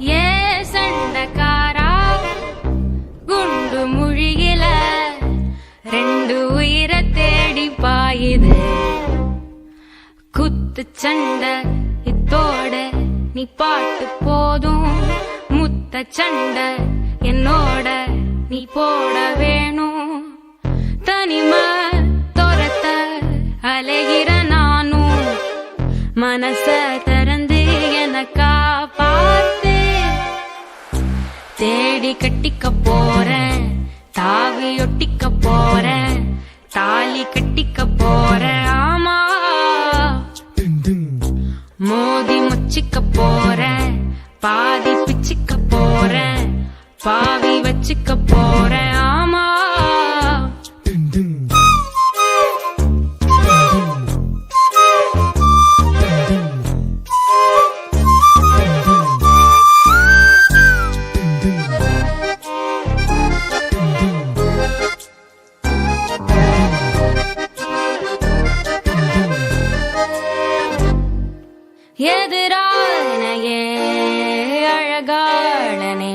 ஏ சண்டக்காரா குண்டு முழியில ரெண்டு உயிரை தேடி பாயுது. குத்து சண்டை இத்தோட நீ பாட்டு போதும், முத்த சண்டை என்னோட நீ போட வேணும். தனிமை துரத்த அலைகிற நானும் மனச திறந்து எனக்கா பார்த்து தேடி கட்டிக்க போறேன், தாவி ஒட்டிக்க போறேன், தாலி கட்டிக்க போறேன். ஆமா மோதி முச்சிக்க போறேன், பாதி பிச்சிக்க போறேன், பாவி வச்சுக்க போறேன். ஆமா எதிரானையே அழகாளனே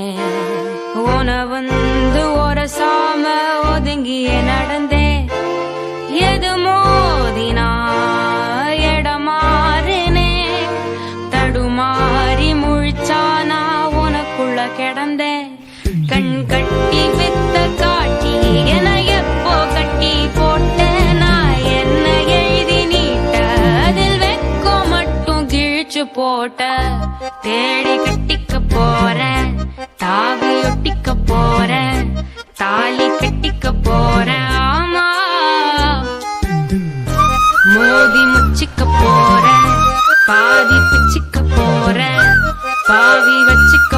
உன வந்து ஒரு சாம ஒதுங்கிய நடந்தே. எது மோதினா எடமாறினே, தடுமாறி முழிச்சானா உனக்குள்ள கிடந்தே. கண் கட்டி வித்த காட்டி என எப்போ கட்டி போட்ட நான் என்ன எழுதி நீட்ட அதில் வெக்கோ மட்டும் கிழிச்சு போட்ட. தேடி கட்டிக்க போறேன், தாவி ஒட்டிக்க போறேன், தாலி கட்டிக்க போறேன். ஆமா மோதி முச்சிக்க போறேன், பாதி பிச்சிக்க போறேன், பாவி வச்சுக்க